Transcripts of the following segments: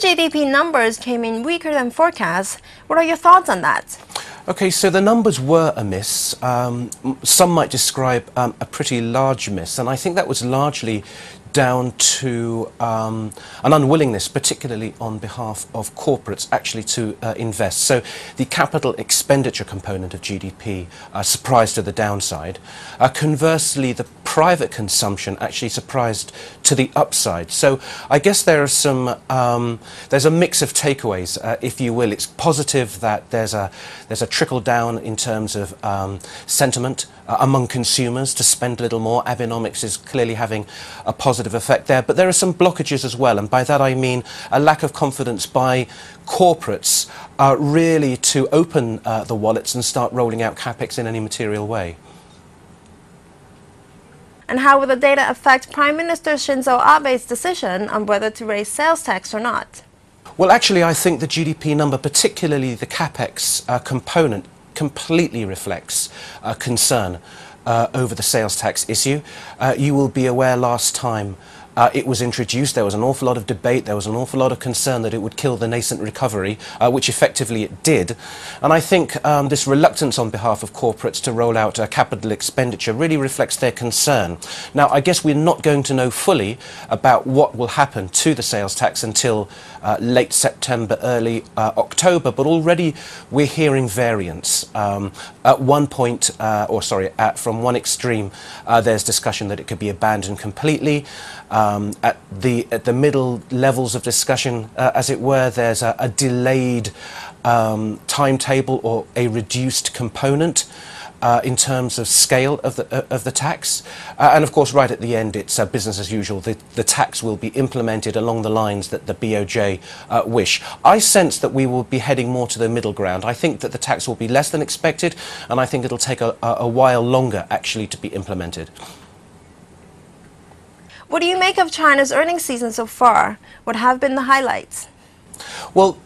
GDP numbers came in weaker than forecast. What are your thoughts on that? Okay, so the numbers were a miss. Some might describe a pretty large miss, and I think that was largely down to an unwillingness, particularly on behalf of corporates, actually to invest. So the capital expenditure component of GDP surprised to the downside. Conversely, the private consumption actually surprised to the upside. So I guess there are there's a mix of takeaways, if you will. It's positive that there's a trickle down in terms of sentiment among consumers to spend a little more. Abenomics is clearly having a positive effect there, but there are some blockages as well, and by that I mean a lack of confidence by corporates really to open the wallets and start rolling out capex in any material way. And how will the data affect Prime Minister Shinzo Abe's decision on whether to raise sales tax or not? Well, actually, I think the GDP number, particularly the capex component, completely reflects concern over the sales tax issue. You will be aware last time it was introduced, there was an awful lot of debate, there was an awful lot of concern that it would kill the nascent recovery, which effectively it did. And I think this reluctance on behalf of corporates to roll out capital expenditure really reflects their concern. Now, I guess we're not going to know fully about what will happen to the sales tax until late September, early October, but already we're hearing variants. At one point, from one extreme, there's discussion that it could be abandoned completely. At the middle levels of discussion, as it were, there's a delayed timetable or a reduced component in terms of scale of the tax, and of course right at the end it's business as usual. The tax will be implemented along the lines that the BOJ wish. I sense that we will be heading more to the middle ground. I think that the tax will be less than expected, and I think it'll take a while longer actually to be implemented. What do you make of China's earnings season so far? What have been the highlights? Well,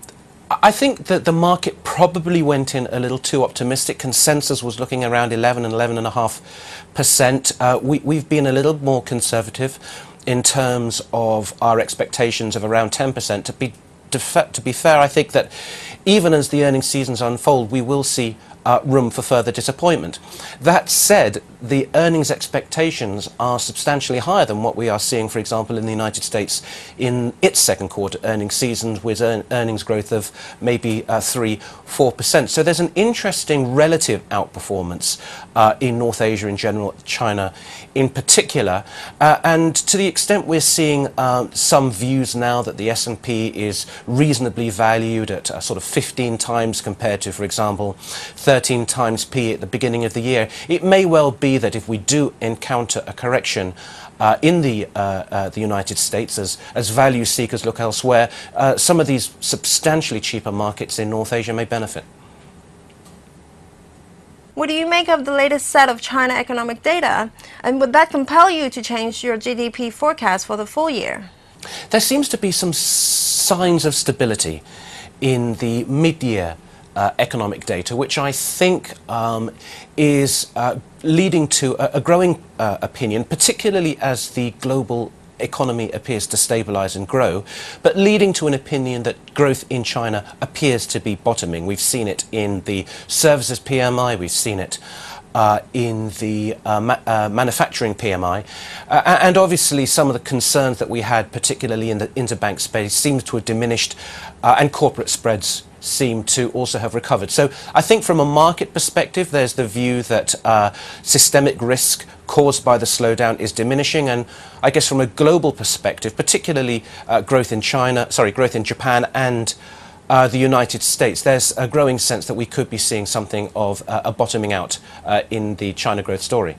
I think that the market probably went in a little too optimistic. Consensus was looking around 11 and 11.5%. We've been a little more conservative in terms of our expectations of around 10%. To be fair, I think that even as the earnings seasons unfold, we will see room for further disappointment. That said, the earnings expectations are substantially higher than what we are seeing, for example, in the United States in its second quarter earnings season, with earnings growth of maybe 3–4%. So there's an interesting relative outperformance in North Asia in general, China in particular, and to the extent we're seeing some views now that the S&P is reasonably valued at sort of 15 times compared to, for example, 13 times P at the beginning of the year. It may well be that if we do encounter a correction in the United States, as value seekers look elsewhere, some of these substantially cheaper markets in North Asia may benefit. What do you make of the latest set of China economic data? And would that compel you to change your GDP forecast for the full year? There seems to be some signs of stability in the mid-year economic data, which I think is leading to a growing opinion, particularly as the global economy appears to stabilize and grow, but leading to an opinion that growth in China appears to be bottoming. We've seen it in the services PMI, we've seen it in the manufacturing PMI, and obviously some of the concerns that we had, particularly in the interbank space, seems to have diminished, and corporate spreads seem to also have recovered. So I think from a market perspective, there's the view that systemic risk caused by the slowdown is diminishing, and I guess from a global perspective, particularly growth in Japan and the United States, there's a growing sense that we could be seeing something of a bottoming out in the China growth story.